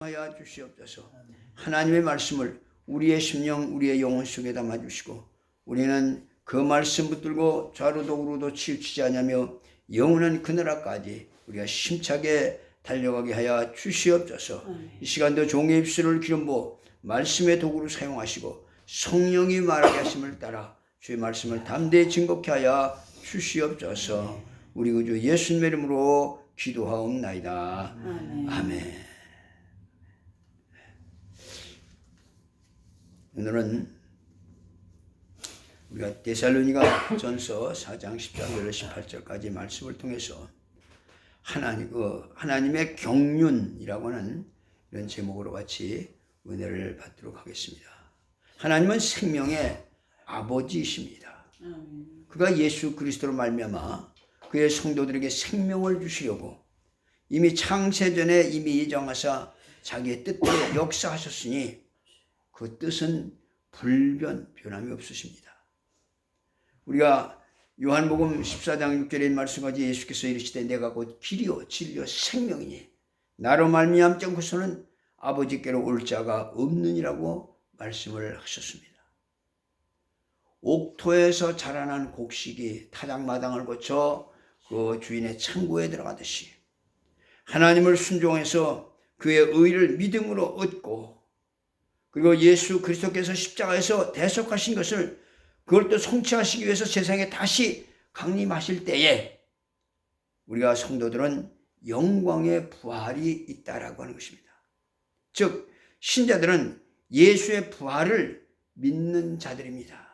하여 주시옵소서. 하나님의 말씀을 우리의 심령, 우리의 영혼 속에 담아주시고 우리는 그 말씀 붙들고 좌로도 우로도 치우치지 않으며 영원한 그나라까지 우리가 힘차게 달려가게 하여 주시옵소서. 이 시간도 종의 입술을 기름 부어 말씀의 도구로 사용하시고 성령이 말하게 하심을 따라 주의 말씀을 담대히 증거케 하여 주시옵소서. 우리 구주 예수님의 이름으로 기도하옵나이다. 아멘. 오늘은 우리가 데살로니가 전서 4장 10절 18절까지 말씀을 통해서 하나님의 경륜이라고 하는 이런 제목으로 같이 은혜를 받도록 하겠습니다. 하나님은 생명의 아버지이십니다. 그가 예수 그리스도로 말미암아 그의 성도들에게 생명을 주시려고 이미 창세전에 이미 예정하사 자기의 뜻대로 역사하셨으니 그 뜻은 변함이 없으십니다. 우리가 요한복음 14장 6절의 말씀까지 예수께서 이르시되 내가 곧 길이요 진리요 생명이니 나로 말미암지 않고서는 아버지께로 올 자가 없느니라고 말씀을 하셨습니다. 옥토에서 자라난 곡식이 타작마당을 거쳐 그 주인의 창고에 들어가듯이 하나님을 순종해서 그의 의를 믿음으로 얻고 그리고 예수 그리스도께서 십자가에서 대속하신 것을 그걸 또 성취하시기 위해서 세상에 다시 강림하실 때에 우리가 성도들은 영광의 부활이 있다라고 하는 것입니다. 즉 신자들은 예수의 부활을 믿는 자들입니다.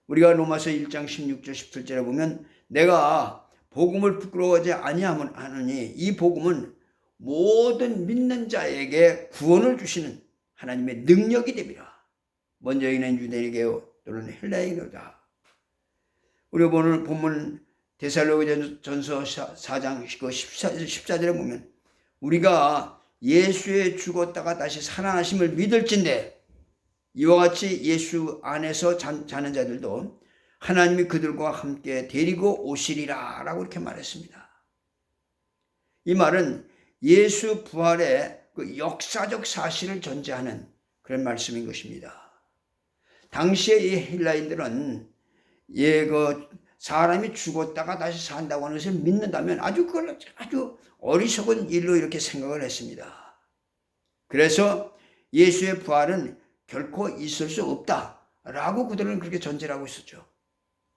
우리가 로마서 1장 16절 17절에 보면 내가 복음을 부끄러워하지 아니하노니 이 복음은 모든 믿는 자에게 구원을 주시는 하나님의 능력이 됩니다. 먼저 있는 유대인에게요 또는 헬라인이다. 우리가 보는 본문 데살로니가전서 4장 14절에 보면 우리가 예수의 죽었다가 다시 살아나심을 믿을진대 이와 같이 예수 안에서 자는 자들도 하나님이 그들과 함께 데리고 오시리라 라고 이렇게 말했습니다. 이 말은 예수 부활의 그 역사적 사실을 전제하는 그런 말씀인 것입니다. 당시에 이 헬라인들은 그 사람이 죽었다가 다시 산다고 하는 것을 믿는다면 그걸 아주 어리석은 일로 이렇게 생각을 했습니다. 그래서 예수의 부활은 결코 있을 수 없다라고 그들은 그렇게 전제를 하고 있었죠.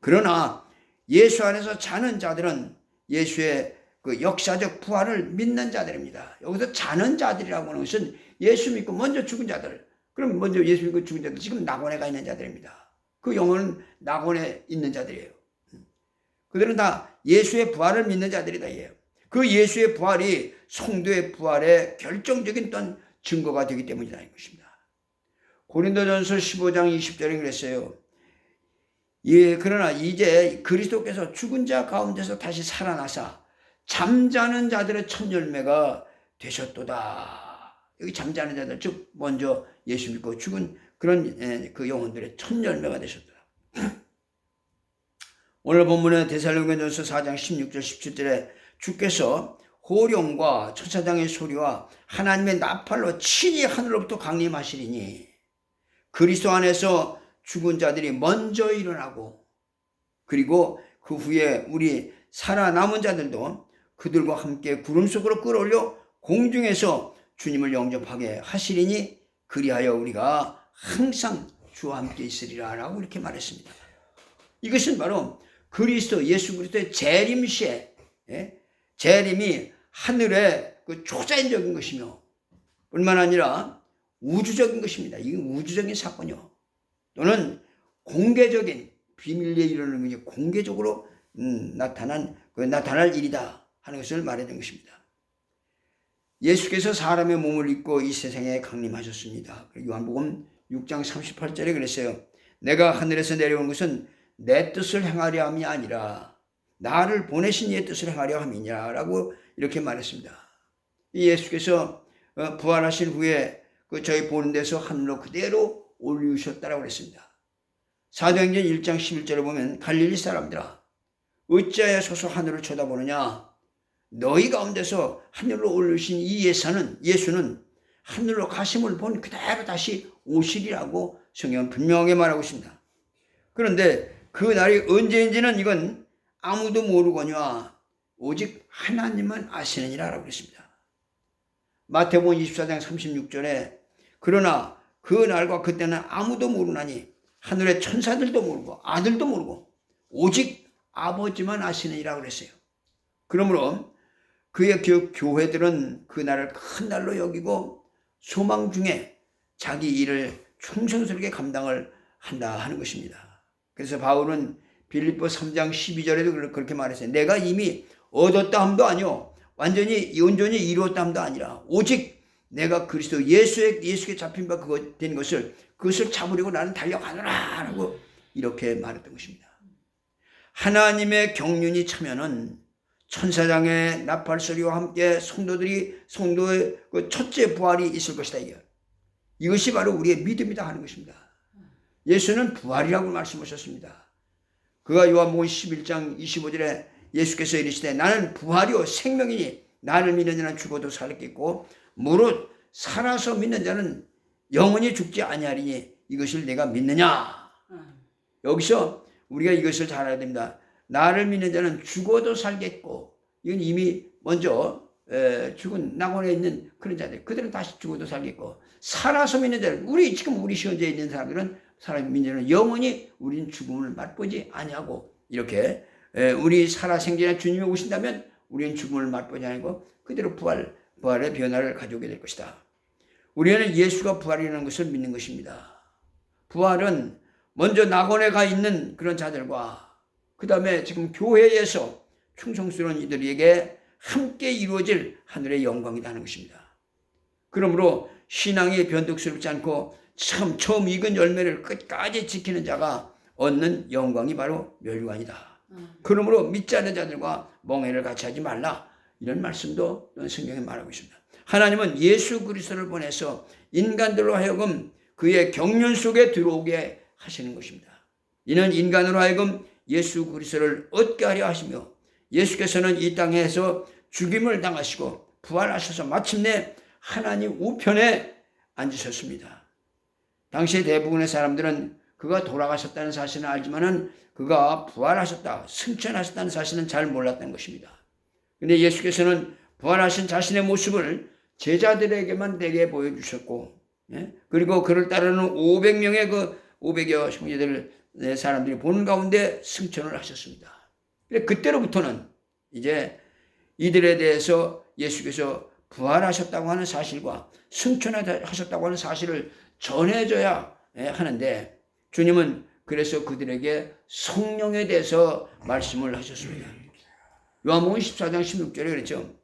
그러나 예수 안에서 자는 자들은 예수의 그 역사적 부활을 믿는 자들입니다. 여기서 자는 자들이라고 하는 것은 예수 믿고 먼저 죽은 자들. 그럼 먼저 예수 믿고 죽은 자들 지금 낙원에 가 있는 자들입니다. 그 영혼은 낙원에 있는 자들이에요. 그들은 다 예수의 부활을 믿는 자들이다. 그 예수의 부활이 성도의 부활의 결정적인 어떤 증거가 되기 때문이라는 것입니다. 고린도전서 15장 20절에 그랬어요. 그러나 이제 그리스도께서 죽은 자 가운데서 다시 살아나사 잠자는 자들의 첫 열매가 되셨도다. 여기 잠자는 자들, 즉 먼저 예수 믿고 죽은 그런 그 영혼들의 첫 열매가 되셨도다. 오늘 본문의 데살로니가전서 4장 16절 17절에 주께서 호령과 천사장의 소리와 하나님의 나팔로 친히 하늘로부터 강림하시리니 그리스도 안에서 죽은 자들이 먼저 일어나고 그리고 그 후에 우리 살아남은 자들도 그들과 함께 구름 속으로 끌어올려 공중에서 주님을 영접하게 하시리니 그리하여 우리가 항상 주와 함께 있으리라 라고 이렇게 말했습니다. 이것은 바로 그리스도 예수 그리스도의 재림시에 재림이 하늘의 그 초자연적인 것이며 뿐만 아니라 우주적인 것입니다. 이게 우주적인 사건이요. 또는 공개적인 비밀리에 이르는 것이 공개적으로 나타날 일이다 하는 것을 말해준 것입니다. 예수께서 사람의 몸을 입고 이 세상에 강림하셨습니다. 요한복음 6장 38절에 그랬어요. 내가 하늘에서 내려온 것은 내 뜻을 행하려 함이 아니라 나를 보내신 이의 뜻을 행하려 함이냐 라고 이렇게 말했습니다. 예수께서 부활하신 후에 저희 보는 데서 하늘로 그대로 올리우셨다라고 그랬습니다. 사도행전 1장 11절에 보면 갈릴리 사람들아 어찌하여 서서 하늘을 쳐다보느냐 너희 가운데서 하늘로 올리신 이 예수는 하늘로 가심을 본 그대로 다시 오시리라고 성경은 분명하게 말하고 있습니다. 그런데 그 날이 언제인지는 이건 아무도 모르거니와 오직 하나님만 아시느니라 라고 그랬습니다. 마태복음 24장 36절에 그러나 그 날과 그때는 아무도 모르나니 하늘의 천사들도 모르고 아들도 모르고 오직 아버지만 아시느니라 그랬어요. 그러므로 그의 교회들은 그 날을 큰 날로 여기고 소망 중에 자기 일을 충성스럽게 감당을 한다 하는 것입니다. 그래서 바울은 빌립보 3장 12절에도 그렇게 말했어요. 내가 이미 얻었다 함도 아니요 완전히 온전히 이루었다 함도 아니라 오직 내가 그리스도 예수께 잡힌 바 그것 된 것을 그것을 잡으려고 나는 달려가노라 라고 이렇게 말했던 것입니다. 하나님의 경륜이 차면은 천사장의 나팔 소리와 함께 성도의 그 첫째 부활이 있을 것이다. 이것이 바로 우리의 믿음이다 하는 것입니다. 예수는 부활이라고 말씀하셨습니다. 그가 요한복음 11장 25절에 예수께서 이르시되 나는 부활이요 생명이니 나를 믿는 자는 죽어도 살겠고 무릇 살아서 믿는 자는 영원히 죽지 아니하리니 이것을 내가 믿느냐. 여기서 우리가 이것을 잘 알아야 됩니다. 나를 믿는 자는 죽어도 살겠고 이건 이미 먼저 죽은 낙원에 있는 그런 자들 그들은 다시 죽어도 살겠고 살아서 믿는 자는 지금 우리 현재에 있는 사람들은 살아서 믿는 자는 영원히 우리는 죽음을 맛보지 아니하고 이렇게 우리 살아 생전에 주님이 오신다면 우리는 죽음을 맛보지 아니하고 그대로 부활의 변화를 가져오게 될 것이다. 우리는 예수가 부활이라는 것을 믿는 것입니다. 부활은 먼저 낙원에 가 있는 그런 자들과 그 다음에 지금 교회에서 충성스러운 이들에게 함께 이루어질 하늘의 영광이다 하는 것입니다. 그러므로 신앙이 변덕스럽지 않고 참 처음 익은 열매를 끝까지 지키는 자가 얻는 영광이 바로 멸류관이다. 그러므로 믿지 않는 자들과 멍해를 같이 하지 말라. 이런 말씀도 성경에 말하고 있습니다. 하나님은 예수 그리스도를 보내서 인간들로 하여금 그의 경륜 속에 들어오게 하시는 것입니다. 이는 인간으로 하여금 예수 그리스도를 얻게 하려 하시며 예수께서는 이 땅에서 죽임을 당하시고 부활하셔서 마침내 하나님 우편에 앉으셨습니다. 당시 대부분의 사람들은 그가 돌아가셨다는 사실은 알지만은 그가 부활하셨다, 승천하셨다는 사실은 잘 몰랐다는 것입니다. 그런데 예수께서는 부활하신 자신의 모습을 제자들에게만 되게 보여주셨고, 그리고 그를 따르는 500여 형제들 사람들이 보는 가운데 승천을 하셨습니다. 그때로부터는 이제 이들에 대해서 예수께서 부활하셨다고 하는 사실과 승천하셨다고 하는 사실을 전해줘야 하는데 주님은 그래서 그들에게 성령에 대해서 말씀을 하셨습니다. 요한복음 14장 16절에 그랬죠.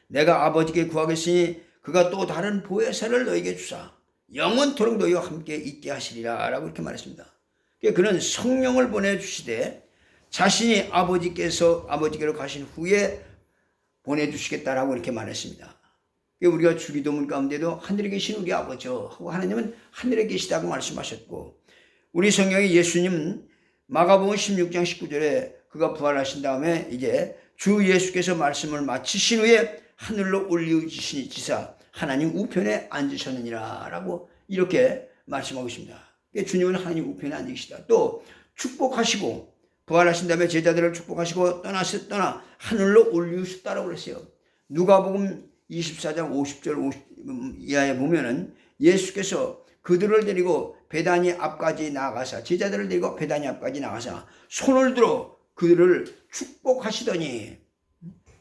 내가 아버지께 구하겠으니 그가 또 다른 보혜사를 너에게 주사 영원토록 너희와 함께 있게 하시리라 라고 이렇게 말했습니다. 그는 성령을 보내주시되 자신이 아버지께로 가신 후에 보내주시겠다라고 이렇게 말했습니다. 우리가 주기도문 가운데도 하늘에 계신 우리 아버지요 하고 하나님은 하늘에 계시다고 말씀하셨고 우리 성경에 예수님 마가복음 16장 19절에 그가 부활하신 다음에 이제 주 예수께서 말씀을 마치신 후에 하늘로 올리시사 하나님 우편에 앉으셨느니라 라고 이렇게 말씀하고 있습니다. 주님은 하나님 우편에 앉으시다. 또 축복하시고 부활하신 다음에 제자들을 축복하시고 떠나 하늘로 올리셨다라고 그랬어요. 누가복음 24장 50절 50 이하에 보면은 예수께서 그들을 데리고 베다니 앞까지 나가사 제자들을 데리고 베다니 앞까지 나가사 손을 들어 그들을 축복하시더니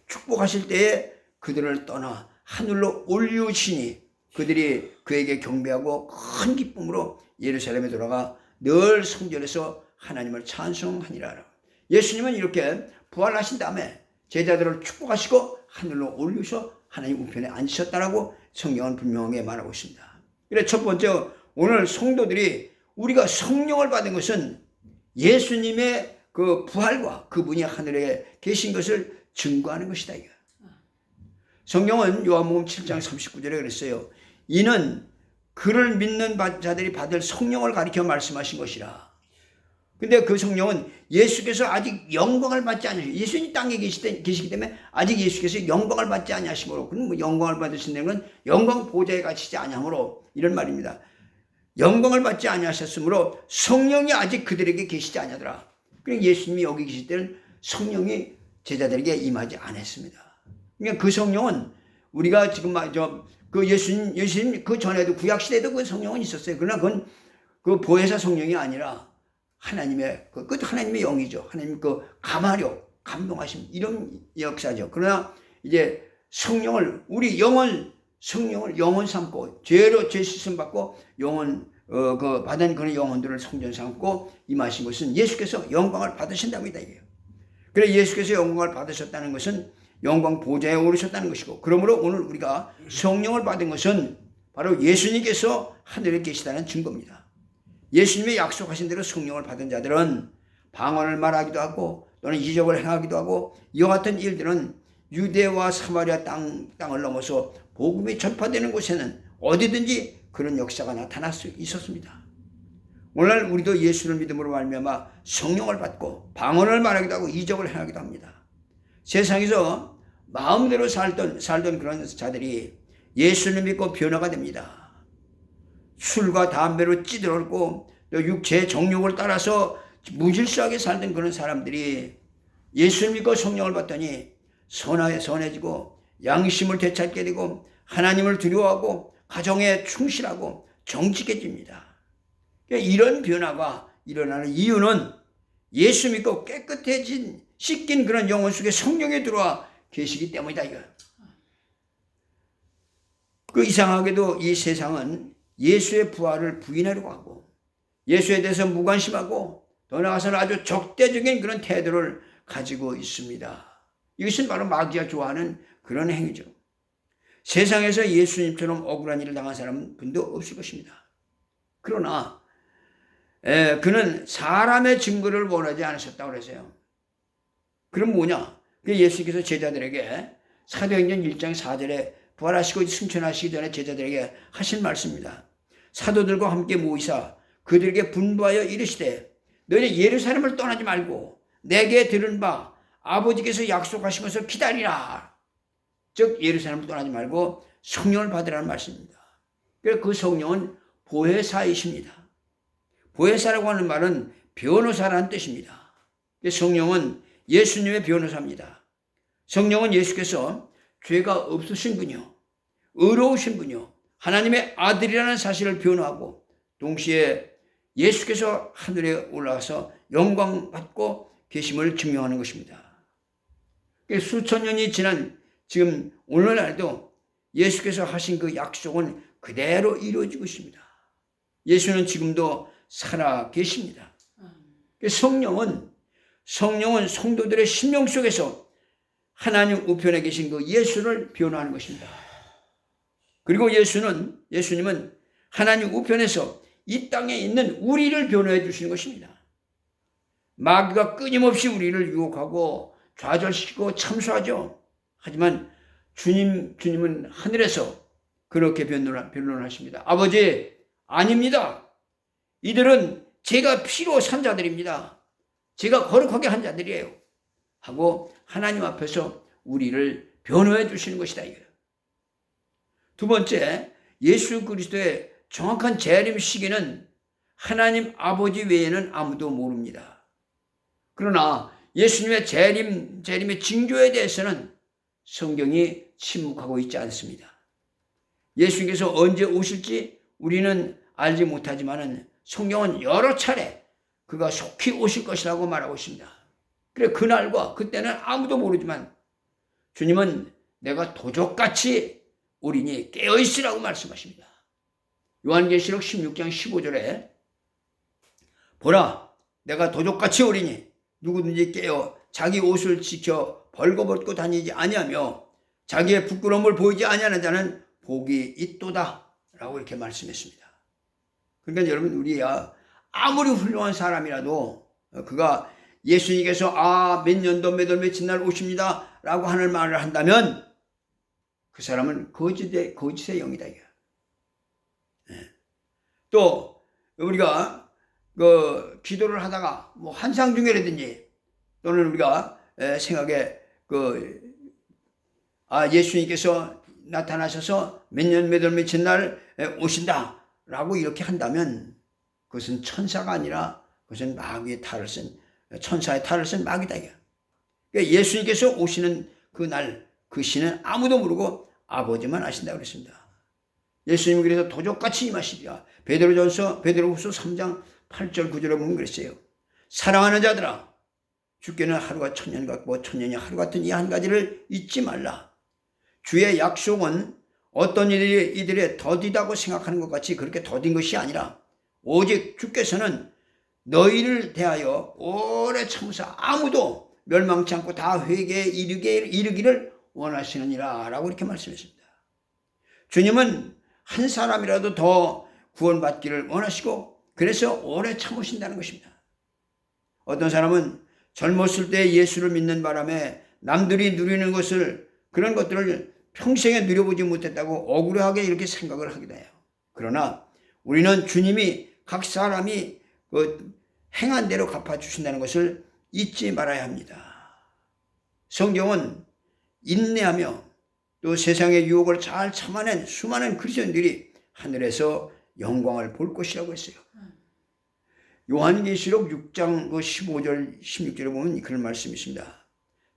축복하실 때에 그들을 떠나 하늘로 올리시니 그들이 그에게 경배하고 큰 기쁨으로 예루살렘에 돌아가 늘 성전에서 하나님을 찬송하니라. 예수님은 이렇게 부활하신 다음에 제자들을 축복하시고 하늘로 올리셔 하나님 우편에 앉으셨다라고 성경은 분명하게 말하고 있습니다. 그래서 첫 번째 오늘 성도들이 우리가 성령을 받은 것은 예수님의 그 부활과 그분이 하늘에 계신 것을 증거하는 것이다. 성경은 요한복음 7장 39절에 그랬어요. 이는 그를 믿는 자들이 받을 성령을 가리켜 말씀하신 것이라. 근데 그 성령은 예수께서 아직 영광을 받지 않으시고, 예수님 땅에 계시기 때문에 아직 예수께서 영광을 받지 않으시므로, 그럼 뭐 영광을 받으신다는 건 영광 보좌에 갇히지 아니하므로 이런 말입니다. 영광을 받지 아니하셨으므로 성령이 아직 그들에게 계시지 아니하더라. 그러니까 예수님이 여기 계실 때는 성령이 제자들에게 임하지 않았습니다. 그러니까 그 성령은 우리가 지금 그 예수님 그 전에도 구약 시대에도 그 성령은 있었어요. 그러나 그건 그 보혜사 성령이 아니라 하나님의 그것도 하나님의 영이죠. 하나님 그 감화력, 감동하심 이런 역사죠. 그러나 이제 성령을 우리 성령을 영혼 삼고 죄로 죄 씻음 받고 영혼 그 받은 그런 영혼들을 성전 삼고 임하신 것은 예수께서 영광을 받으신답니다. 이게요. 그래 예수께서 영광을 받으셨다는 것은 영광 보좌에 오르셨다는 것이고, 그러므로 오늘 우리가 성령을 받은 것은 바로 예수님께서 하늘에 계시다는 증거입니다. 예수님의 약속하신 대로 성령을 받은 자들은 방언을 말하기도 하고 또는 이적을 행하기도 하고 이와 같은 일들은 유대와 사마리아 땅을 넘어서 복음이 전파되는 곳에는 어디든지 그런 역사가 나타날 수 있었습니다. 오늘날 우리도 예수를 믿음으로 말미암아 성령을 받고 방언을 말하기도 하고 이적을 행하기도 합니다. 세상에서 마음대로 살던 그런 자들이 예수를 믿고 변화가 됩니다. 술과 담배로 찌들었고 또 육체의 정욕을 따라서 무질서하게 살던 그런 사람들이 예수를 믿고 성령을 받더니 선해지고 양심을 되찾게 되고 하나님을 두려워하고 가정에 충실하고 정직해집니다. 이런 변화가 일어나는 이유는 예수 믿고 깨끗해진 씻긴 그런 영혼 속에 성령이 들어와 계시기 때문이다 이거예요. 그 이상하게도 이 세상은 예수의 부활을 부인하려고 하고 예수에 대해서 무관심하고 더 나아가서는 아주 적대적인 그런 태도를 가지고 있습니다. 이것은 바로 마귀가 좋아하는 그런 행위죠. 세상에서 예수님처럼 억울한 일을 당한 사람은 분도 없을 것입니다. 그러나 그는 사람의 증거를 원하지 않으셨다고 그러세요. 그럼 뭐냐? 예수께서 제자들에게 사도행전 1장 4절에 부활하시고 승천하시기 전에 제자들에게 하신 말씀입니다. 사도들과 함께 모이사 그들에게 분부하여 이르시되 너희 예루살렘을 떠나지 말고 내게 들은 바 아버지께서 약속하신 것을 기다리라. 즉 예루살렘을 떠나지 말고 성령을 받으라는 말씀입니다. 그래서 그 성령은 보혜사이십니다. 보혜사라고 하는 말은 변호사라는 뜻입니다. 성령은 예수님의 변호사입니다. 성령은 예수께서 죄가 없으신 분이요 의로우신 분이요 하나님의 아들이라는 사실을 변호하고 동시에 예수께서 하늘에 올라가서 영광 받고 계심을 증명하는 것입니다. 수천 년이 지난 지금 오늘날도 예수께서 하신 그 약속은 그대로 이루어지고 있습니다. 예수는 지금도 살아 계십니다. 성령은 성도들의 심령 속에서 하나님 우편에 계신 그 예수를 변호하는 것입니다. 그리고 예수님은 하나님 우편에서 이 땅에 있는 우리를 변호해 주시는 것입니다. 마귀가 끊임없이 우리를 유혹하고 좌절시키고 참수하죠. 하지만 주님은 하늘에서 그렇게 변론하십니다. 아버지, 아닙니다. 이들은 제가 피로 산 자들입니다. 제가 거룩하게 한 자들이에요. 하고 하나님 앞에서 우리를 변호해 주시는 것이다. 이거예요. 두 번째, 예수 그리스도의 정확한 재림 시기는 하나님 아버지 외에는 아무도 모릅니다. 그러나 예수님의 재림의 징조에 대해서는 성경이 침묵하고 있지 않습니다. 예수님께서 언제 오실지 우리는 알지 못하지만 성경은 여러 차례 그가 속히 오실 것이라고 말하고 있습니다. 그래 그날과 그때는 아무도 모르지만 주님은 내가 도적같이 오리니 깨어있으라고 말씀하십니다. 요한계시록 16장 15절에 보라 내가 도적같이 오리니 누구든지 깨어 자기 옷을 지켜 벌거벗고 다니지 아니하며 자기의 부끄러움을 보이지 아니하는 자는 복이 있도다 라고 이렇게 말씀했습니다. 그러니까 여러분 우리야 아무리 훌륭한 사람이라도 그가 예수님께서 몇 년도 몇 월 며칠 날 오십니다 라고 하는 말을 한다면 그 사람은 거짓의 영이다. 또 우리가 그 기도를 하다가 뭐 환상 중이라든지 또는 우리가 생각에 예수님께서 나타나셔서 몇 년 몇 월 며칠 날 오신다라고 이렇게 한다면 그것은 천사가 아니라 그것은 마귀의 탈을 쓴 천사의 탈을 쓴 마귀다. 그러니까 예수님께서 오시는 그날 그 시는 아무도 모르고 아버지만 아신다고 그랬습니다. 예수님이 그래서 도적같이 임하시리라. 베드로후서 3장 8절 9절에 보면 그랬어요. 사랑하는 자들아, 주께는 하루가 천년 같고 천년이 하루 같은 이 한 가지를 잊지 말라. 주의 약속은 어떤 이들의 더디다고 생각하는 것 같이 그렇게 더딘 것이 아니라 오직 주께서는 너희를 대하여 오래 참으사 아무도 멸망치 않고 다 회개에 이르기를 원하시느니라 라고 이렇게 말씀했습니다. 주님은 한 사람이라도 더 구원받기를 원하시고 그래서 오래 참으신다는 것입니다. 어떤 사람은 젊었을 때 예수를 믿는 바람에 남들이 누리는 것을 그런 것들을 평생에 누려보지 못했다고 억울하게 이렇게 생각을 하기도 해요. 그러나 우리는 주님이 각 사람이 행한 대로 갚아주신다는 것을 잊지 말아야 합니다. 성경은 인내하며 또 세상의 유혹을 잘 참아낸 수많은 그리스도인들이 하늘에서 영광을 볼 것이라고 했어요. 요한계시록 6장 15절 16절에 보면 그런 말씀이 있습니다.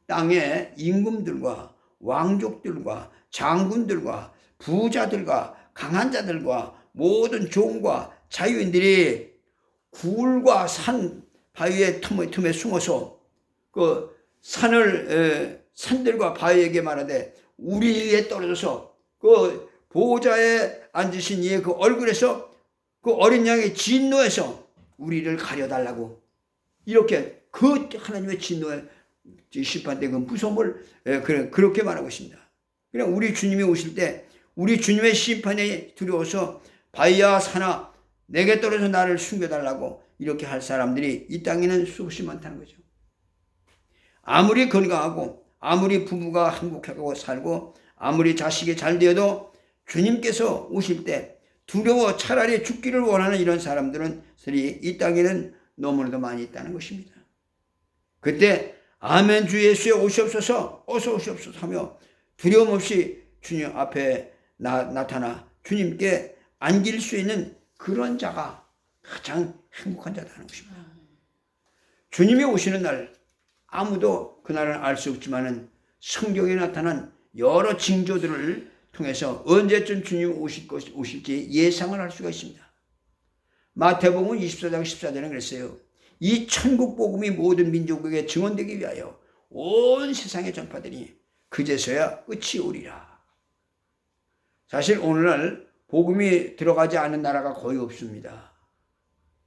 땅의 임금들과 왕족들과 장군들과 부자들과 강한 자들과 모든 종과 자유인들이 굴과 산 바위의 틈에 숨어서 그 산들과 바위에게 말하되 우리 위에 떨어져서 그 보호자에 앉으신 이의 그 얼굴에서 그 어린 양의 진노에서 우리를 가려달라고 이렇게 그 하나님의 진노의 심판 때 그 무서움을 그렇게 말하고 있습니다. 그냥 우리 주님이 오실 때 우리 주님의 심판에 두려워서 바위야 산아 내게 떨어져 나를 숨겨달라고 이렇게 할 사람들이 이 땅에는 수없이 많다는 거죠. 아무리 건강하고 아무리 부부가 행복하고 살고 아무리 자식이 잘 되어도 주님께서 오실 때 두려워 차라리 죽기를 원하는 이런 사람들은 이 땅에는 너무나도 많이 있다는 것입니다. 그때 아멘 주 예수에 오시옵소서 어서 오시옵소서 하며 두려움 없이 주님 앞에 나타나 주님께 안길 수 있는 그런 자가 가장 행복한 자라는 것입니다. 주님이 오시는 날 아무도 그날은 알 수 없지만은 성경에 나타난 여러 징조들을 통해서 언제쯤 주님 오실지 예상을 할 수가 있습니다. 마태복음 24장 14절에 그랬어요. 이 천국 복음이 모든 민족에게 증언되기 위하여 온 세상에 전파되니 그제서야 끝이 오리라. 사실 오늘날 복음이 들어가지 않은 나라가 거의 없습니다.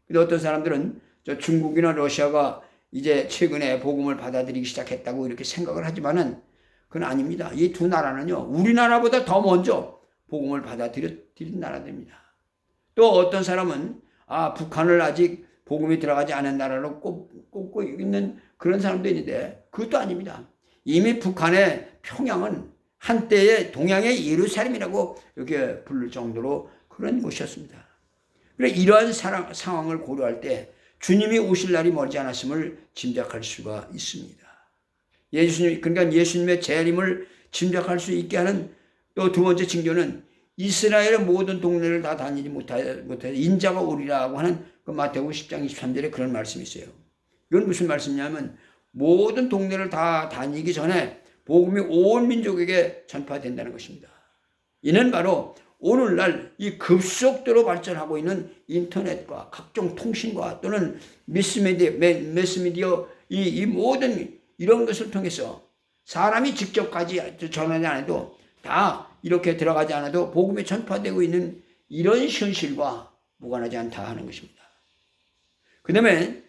근데 어떤 사람들은 저 중국이나 러시아가 이제 최근에 복음을 받아들이기 시작했다고 이렇게 생각을 하지만은 그건 아닙니다. 이 두 나라는요, 우리나라보다 더 먼저 복음을 받아들인 나라들입니다. 또 어떤 사람은 북한을 아직 복음이 들어가지 않은 나라로 꼽고 있는 그런 사람도 있는데 그것도 아닙니다. 이미 북한의 평양은 한때의 동양의 예루살렘이라고 이렇게 부를 정도로 그런 곳이었습니다. 그래 이러한 상황을 고려할 때 주님이 오실 날이 멀지 않았음을 짐작할 수가 있습니다. 그러니까 예수님의 재림을 짐작할 수 있게 하는 또 두 번째 징조는 이스라엘의 모든 동네를 다 다니지 못해 인자가 오리라고 하는 그 마태복음 10장 23절에 그런 말씀이 있어요. 이건 무슨 말씀이냐면 모든 동네를 다 다니기 전에 복음이 온 민족에게 전파된다는 것입니다. 이는 바로 오늘날 이 급속도로 발전하고 있는 인터넷과 각종 통신과 또는 매스미디어 이 모든 이런 것을 통해서 사람이 직접 전하지 않아도 다 이렇게 들어가지 않아도 복음이 전파되고 있는 이런 현실과 무관하지 않다 하는 것입니다. 그 다음에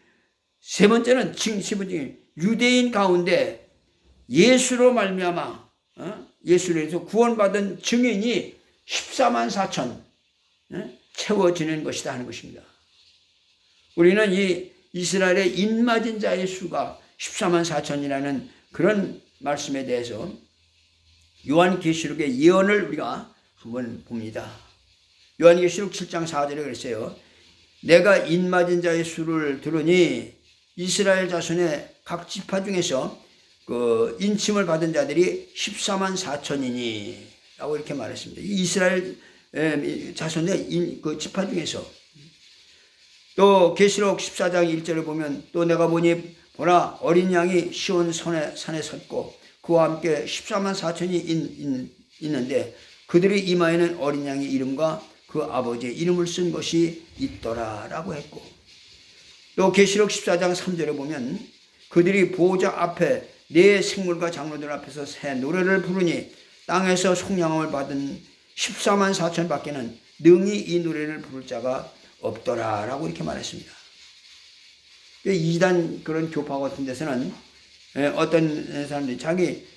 세 번째는 유대인 가운데 예수로 말미암아 예수로 해서 구원받은 증인이 14만 4천 채워지는 것이다 하는 것입니다. 우리는 이 이스라엘의 인맞은 자의 수가 14만 4천이라는 그런 말씀에 대해서 요한계시록의 예언을 우리가 한번 봅니다. 요한계시록 7장 4절에 그랬어요. 내가 인맞은 자의 수를 들으니 이스라엘 자손의 각 지파 중에서 그 인침을 받은 자들이 14만 4천이니 라고 이렇게 말했습니다. 이스라엘 자손의 그 지파 중에서. 또 계시록 14장 1절을 보면 또 내가 보니 보라 어린 양이 시온 산에 섰고 그와 함께 14만 4천이 있는데 그들의 이마에는 어린 양의 이름과 그 아버지의 이름을 쓴 것이 있더라 라고 했고, 또 계시록 14장 3절에 보면 그들이 보호자 앞에 네 생물과 장로들 앞에서 새 노래를 부르니 땅에서 속량함을 받은 14만 4천 밖에는 능히 이 노래를 부를 자가 없더라 라고 이렇게 말했습니다. 이단 그런 교파 같은 데서는 어떤 사람들이 자기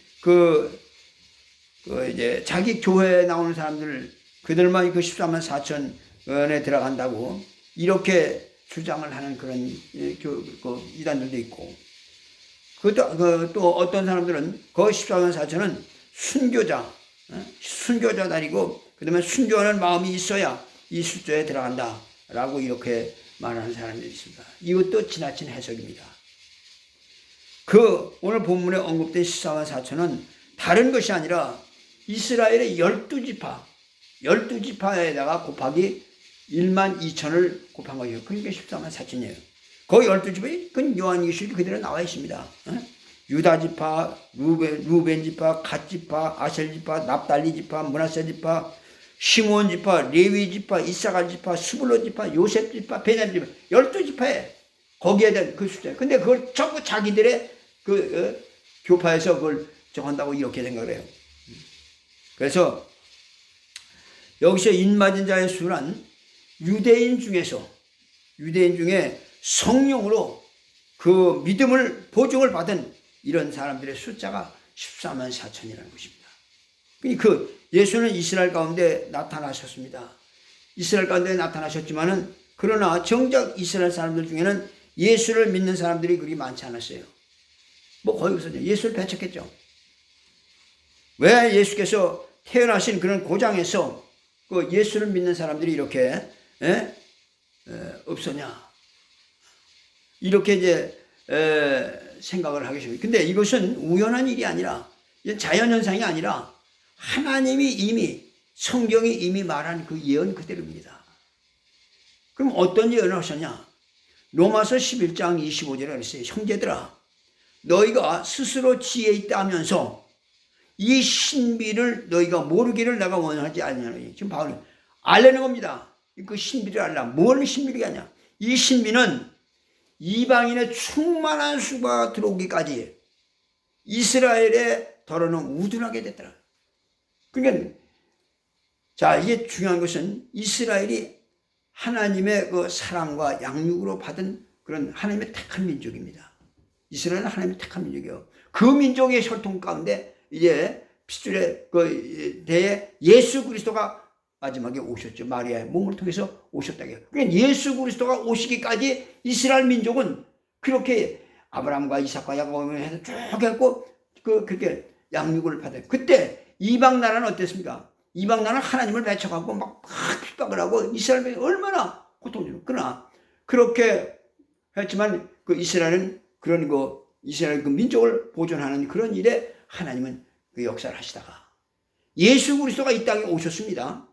이제 자기 교회에 나오는 사람들 그들만 그 14만 4천에 들어간다고 이렇게 주장을 하는 그런 이단들도 있고, 또 어떤 사람들은 그 14만 4천은 순교자들이고 그 다음에 순교하는 마음이 있어야 이 숫자에 들어간다 라고 이렇게 말하는 사람들이 있습니다. 이것도 지나친 해석입니다. 오늘 본문에 언급된 14만 4천은 다른 것이 아니라 이스라엘의 12지파에다가 곱하기 1만 2천을 곱한 거예요. 그러니까 14만 4천이에요. 그 12지파에 그건 요한계시록에 그대로 나와 있습니다. 유다지파, 루벤지파, 갓지파, 아셀지파, 납달리지파, 므낫세지파, 시몬지파, 레위지파, 이사갈지파, 스불론지파, 요셉지파, 베냐민지파 12지파에 거기에 대한 그 숫자. 근데 그걸 전부 자기들의 교파에서 그걸 정한다고 이렇게 생각을 해요. 그래서 여기서 인맞은 자의 수는 유대인 중에 성령으로 그 믿음을 보증을 받은 이런 사람들의 숫자가 14만 4천이라는 것입니다. 예수는 이스라엘 가운데 나타나셨습니다. 이스라엘 가운데 나타나셨지만은 그러나 정작 이스라엘 사람들 중에는 예수를 믿는 사람들이 그리 많지 않았어요. 거기서 예수를 배척했죠. 왜 예수께서 태어나신 그런 고장에서 그 예수를 믿는 사람들이 이렇게 없었냐, 이렇게 이제 생각을 하게 됩니다. 근데 이것은 우연한 일이 아니라 자연현상이 아니라 하나님이 이미 성경이 이미 말한 그 예언 그대로입니다. 그럼 어떤 예언을 하셨냐? 로마서 11장 25절에 그랬어요. 형제들아 너희가 스스로 지혜 있다 하면서 이 신비를 너희가 모르기를 내가 원하지 않느냐니. 지금 바울은 알려는 겁니다. 그 신비를 알라. 뭘 신비가 아니야? 이 신비는 이방인의 충만한 수가 들어오기까지 이스라엘의 더러는 우둔하게 됐더라. 그러니까 자, 이게 중요한 것은 이스라엘이 하나님의 그 사랑과 양육으로 받은 그런 하나님의 택한 민족입니다. 이스라엘은 하나님의 택한 민족이에요. 그 민족의 혈통 가운데 이제 핏줄의 그 대에 예수 그리스도가 마지막에 오셨죠. 마리아의 몸을 통해서 오셨다고 해요. 그러니까 예수 그리스도가 오시기까지 이스라엘 민족은 그렇게 아브라함과 이삭과 야곱을 해서 쭉 했고 그렇게 양육을 받아요. 그때 이방 나라는 어땠습니까? 이방 나라는 하나님을 배척하고 막 핍박을 하고 이스라엘이 얼마나 고통스러워. 그러나 그렇게 했지만 그 이스라엘은 그런 이스라엘 그 민족을 보존하는 그런 일에 하나님은 그 역사를 하시다가 예수 그리스도가 이 땅에 오셨습니다.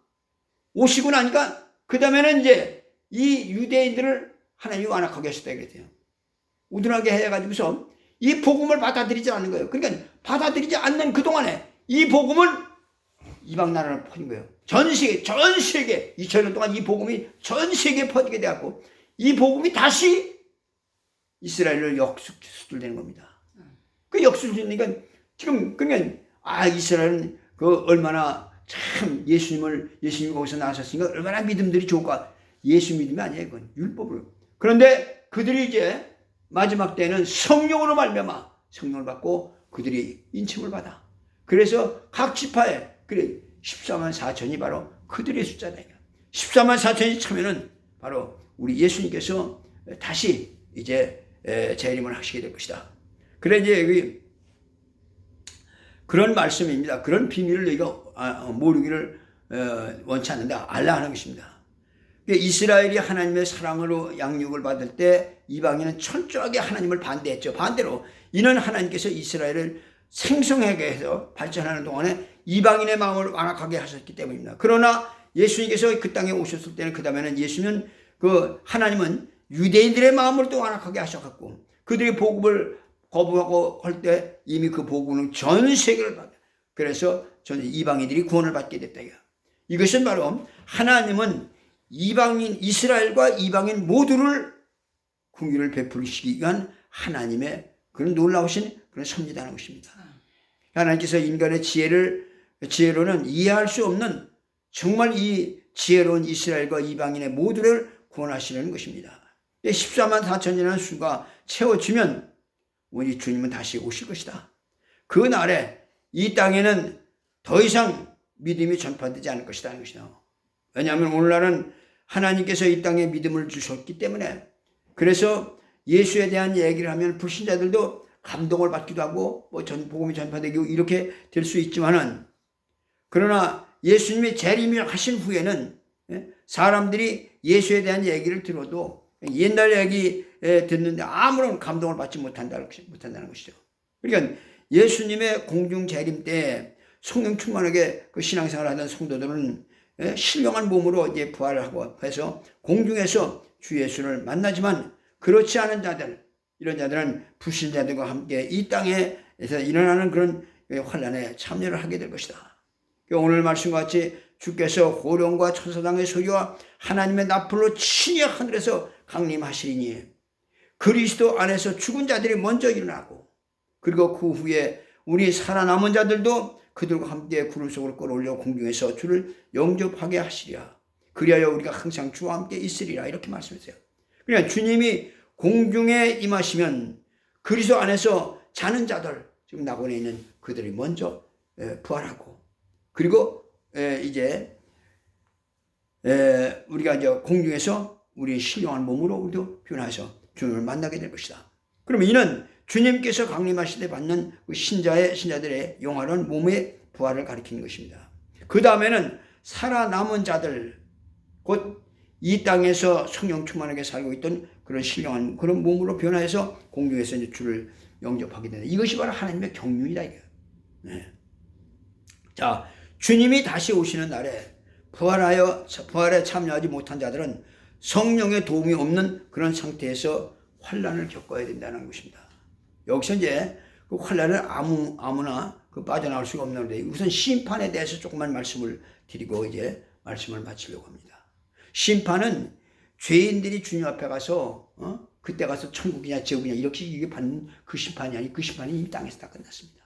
오시고 나니까 그 다음에는 이제 이 유대인들을 하나님이 완악하게 하셨다 그랬대요. 우둔하게 해가지고서 이 복음을 받아들이지 않는 거예요. 그러니까 받아들이지 않는 그동안에 이 복음은 이방 나라로 퍼진 거예요. 전 세계 2000년 동안 이 복음이 전 세계에 퍼지게 되었고 이 복음이 다시 이스라엘을 역수출되는 겁니다. 그 역수출되니까 지금 그러니까 이스라엘은 그 얼마나 참 예수님이 거기서 나셨으니까 얼마나 믿음들이 좋을까. 예수 믿음이 아니에요. 이건 율법으로. 그런데 그들이 이제 마지막 때는 성령으로 말미암아 성령을 받고 그들이 인침을 받아. 그래서 각 지파에 14만 4천이 바로 그들의 숫자다. 14만 4천이 차면은 바로 우리 예수님께서 다시 이제 재림을 하시게 될 것이다. 그래 이제 그런 말씀입니다. 그런 비밀을 너희가 모르기를 원치 않는다. 알라 하는 것입니다. 이스라엘이 하나님의 사랑으로 양육을 받을 때 이방인은 철저하게 하나님을 반대했죠. 반대로 이는 하나님께서 이스라엘을 생성하게 해서 발전하는 동안에 이방인의 마음을 완악하게 하셨기 때문입니다. 그러나 예수님께서 그 땅에 오셨을 때는 그 다음에는 예수는 하나님은 유대인들의 마음을 또 완악하게 하셔갖고 그들이 복음을 거부하고 할 때 이미 그 복음은 전 세계를 받아. 그래서 전 이방인들이 구원을 받게 됐다. 이것은 바로 하나님은 이방인 이스라엘과 이방인 모두를 긍휼을 베푸시기 위한 하나님의 그런 놀라우신 그런 섭리라는 것입니다. 하나님께서 인간의 지혜로는 이해할 수 없는 정말 이 지혜로운 이스라엘과 이방인의 모두를 구원하시려는 것입니다. 14만 4천이라는 수가 채워지면 우리 주님은 다시 오실 것이다. 그 날에 이 땅에는 더 이상 믿음이 전파되지 않을 것이다 하는 것이다. 왜냐하면 오늘날은 하나님께서 이 땅에 믿음을 주셨기 때문에 그래서 예수에 대한 얘기를 하면 불신자들도 감동을 받기도 하고 복음이 전파되고 이렇게 될 수 있지만은 그러나 예수님이 재림하신 후에는 사람들이 예수에 대한 얘기를 들어도 옛날 얘기 듣는데 아무런 감동을 받지 못한다는 것이죠. 그러니까 예수님의 공중 재림 때 성령 충만하게 그 신앙생활을 하던 성도들은 신령한 몸으로 이제 부활을 하고 해서 공중에서 주 예수를 만나지만 그렇지 않은 자들, 이런 자들은 불신자들과 함께 이 땅에서 일어나는 그런 환난에 참여를 하게 될 것이다. 오늘 말씀과 같이 주께서 호령과 천사장의 소리와 하나님의 나팔로 친히 하늘에서 강림하시리니 그리스도 안에서 죽은 자들이 먼저 일어나고 그리고 그 후에 우리 살아남은 자들도 그들과 함께 구름 속으로 끌어올려 공중에서 주를 영접하게 하시리라. 그리하여 우리가 항상 주와 함께 있으리라. 이렇게 말씀하세요. 그러니까 주님이 공중에 임하시면 그리스도 안에서 자는 자들, 지금 낙원에 있는 그들이 먼저 부활하고 그리고 이제 우리가 이제 공중에서 우리 신령한 몸으로 우리도 변화해서 주님을 만나게 될 것이다. 그러면 이는 주님께서 강림하실 때 받는 신자들의 영화로운 몸의 부활을 가리키는 것입니다. 그 다음에는 살아남은 자들, 곧 이 땅에서 성령 충만하게 살고 있던 그런 신령한 그런 몸으로 변화해서 공중에서 이제 주를 영접하게 된다. 이것이 바로 하나님의 경륜이다. 이게. 네. 자, 주님이 다시 오시는 날에 부활에 참여하지 못한 자들은 성령의 도움이 없는 그런 상태에서 환난을 겪어야 된다는 것입니다. 여기서 이제 그 환난을 아무나 빠져나올 수가 없는 데 우선 심판에 대해서 조금만 말씀을 드리고 이제 말씀을 마치려고 합니다. 심판은 죄인들이 주님 앞에 가서 그때 가서 천국이냐 지옥이냐 이렇게 이게 받는 그 심판이 아니 그 심판이 이 땅에서 다 끝났습니다.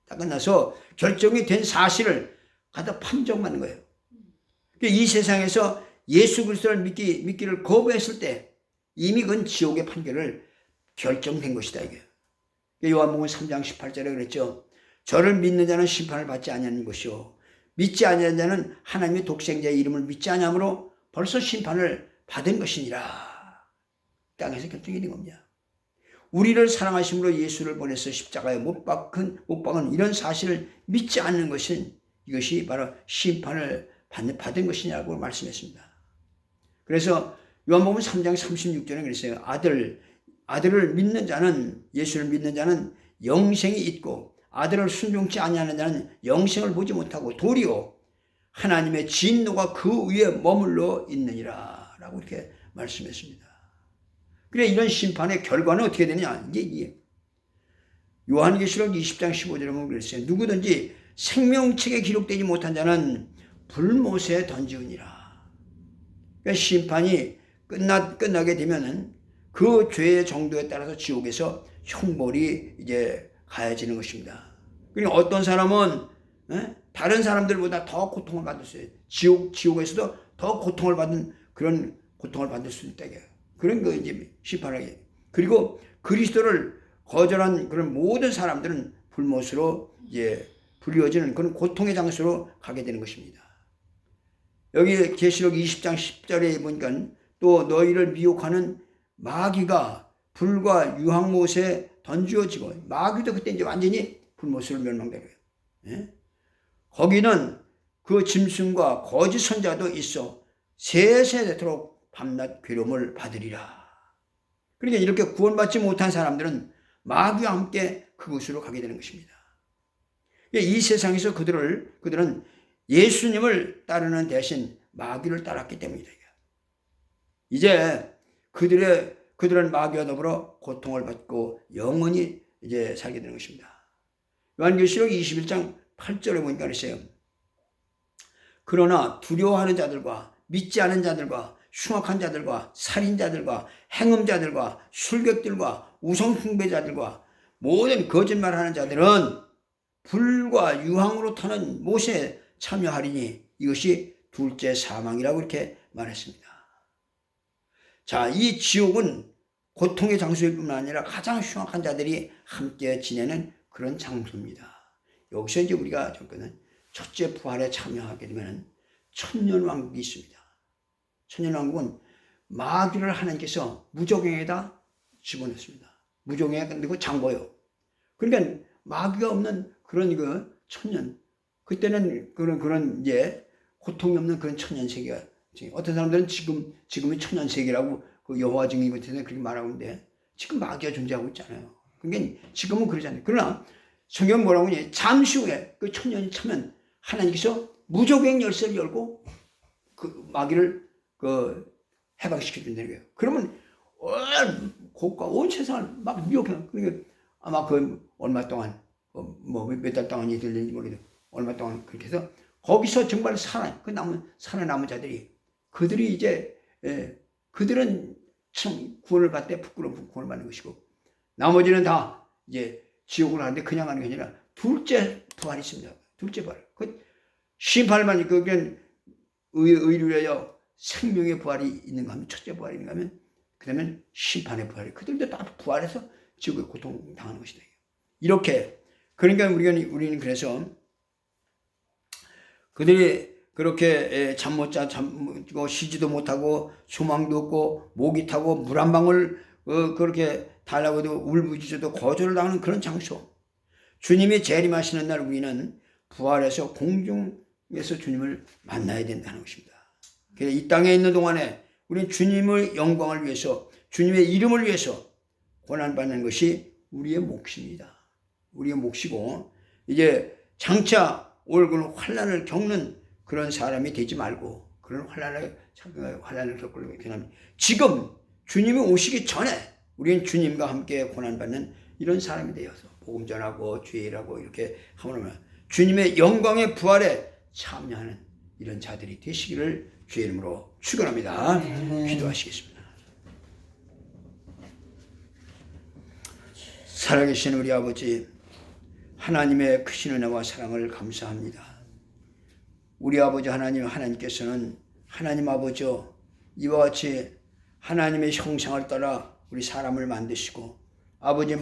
다 끝나서 결정이 된 사실을 갖다 판정받는 거예요. 이 세상에서 예수 그리스도를 믿기를 거부했을 때 이미 그건 지옥의 판결을 결정된 것이다 이게. 요한복음 3장 18절에 그랬죠. 저를 믿는 자는 심판을 받지 아니하는 것이요 믿지 아니하는 자는 하나님의 독생자의 이름을 믿지 아니하므로 벌써 심판을 받은 것이니라. 땅에서 결정이 된 겁니다. 우리를 사랑하심으로 예수를 보내서 십자가에 못 박은 이런 사실을 믿지 않는 것은 이것이 바로 심판을 받은 것이냐고 말씀했습니다. 그래서 요한복음 3장 36절에 그랬어요. 아들을 믿는 자는 예수를 믿는 자는 영생이 있고 아들을 순종치 아니하는 자는 영생을 보지 못하고 도리어 하나님의 진노가 그 위에 머물러 있느니라 라고 이렇게 말씀했습니다. 그래 이런 심판의 결과는 어떻게 되느냐 이게 요한계시록 20장 15절에 보면 그랬어요. 누구든지 생명책에 기록되지 못한 자는 불못에 던지우니라. 그러니까 심판이 끝나게 되면은 그 죄의 정도에 따라서 지옥에서 형벌이 이제 가해지는 것입니다. 그러니까 어떤 사람은 다른 사람들보다 더 고통을 받을 수 있어요. 지옥에서도 더 고통을 받는 그런 고통을 받을 수 있다. 그런 거 이제 심판하게. 그리고 그리스도를 거절한 그런 모든 사람들은 불못으로 이제 불리워지는 그런 고통의 장소로 가게 되는 것입니다. 여기 계시록 20장 10절에 보니까 또 너희를 미혹하는 마귀가 불과 유황못에 던지어지고 마귀도 그때 이제 완전히 불못으로 멸망되고요. 예? 거기는 그 짐승과 거짓 선자도 있어 세세토록 밤낮 괴로움을 받으리라. 그러니까 이렇게 구원받지 못한 사람들은 마귀와 함께 그곳으로 가게 되는 것입니다. 이 세상에서 그들은 예수님을 따르는 대신 마귀를 따랐기 때문이다. 이제 그들은 마귀와 더불어 고통을 받고 영원히 이제 살게 되는 것입니다. 요한계시록 21장 8절에 보니까 그랬어요. 그러나 두려워하는 자들과 믿지 않은 자들과 흉악한 자들과 살인자들과 행음자들과 술객들과 우상숭배자들과 모든 거짓말하는 자들은 불과 유황으로 타는 못에 참여하리니 이것이 둘째 사망이라고 이렇게 말했습니다. 자, 이 지옥은 고통의 장소일 뿐만 아니라 가장 흉악한 자들이 함께 지내는 그런 장소입니다. 여기서 이제 우리가 접근은 첫째 부활에 참여하게 되면 천년왕국이 있습니다. 천년왕국은 마귀를 하나님께서 무저갱에다 집어넣습니다. 무저갱에 그리고 장보요. 그러니까 마귀가 없는 그런 천년, 그때는 그런 이제 고통이 없는 그런 천년 세계가, 어떤 사람들은 지금이 천년 세계라고 그 여호와 증인 같은 데 그렇게 말하고 있는데 지금 마귀가 존재하고 있잖아요. 그러니까 지금은 그러잖아요. 그러나 성경 뭐라고 하냐? 잠시 후에 그 천년이 차면 하나님께서 무저갱 열쇠를 열고 그 마귀를 해방시켜 준다는 거예요. 그러면 고가 온 세상을 막 미혹해. 그러니까 아마 얼마 동안 몇 달 동안이 될는지 모르겠는데 얼마 동안 그렇게 해서 거기서 정말 살아남은 자들이 그들이 이제 그들은 참 구원을 받되 부끄러운 구원을 받는 것이고 나머지는 다 이제 지옥을 하는데 그냥 하는 게 아니라 둘째 부활이 있습니다. 둘째 부활. 그 심판만 그게 의를 위하여 생명의 부활이 있는가 하면 첫째 부활이 있는가 하면 그다음에 심판의 부활이 그들도 다 부활해서 지옥의 고통 당하는 것이다. 이렇게 그러니까 우리는 그래서 그들이 그렇게 잠 못 자고 쉬지도 못하고 소망도 없고 목이 타고 물 한 방울 그렇게 달라고 해도 울부짖어도 거절을 당하는 그런 장소. 주님이 재림하시는 날 우리는 부활해서 공중에서 주님을 만나야 된다는 것입니다. 그래서 이 땅에 있는 동안에 우리는 주님의 영광을 위해서 주님의 이름을 위해서 고난받는 것이 우리의 몫입니다. 우리의 몫이고 이제 장차 올 그런 환난을 겪는 그런 사람이 되지 말고 그런 환난을 겪을 경험. 지금 주님이 오시기 전에 우리는 주님과 함께 고난받는 이런 사람이 되어서 복음 전하고 주의 일하고 이렇게 하면 주님의 영광의 부활에 참여하는 이런 자들이 되시기를 주의 이름으로 축원합니다. 기도하시겠습니다. 살아계신 우리 아버지, 하나님의 크신 은혜와 사랑을 감사합니다. 우리 아버지 하나님께서는 하나님 아버지 이와 같이 하나님의 형상을 따라 우리 사람을 만드시고 아버지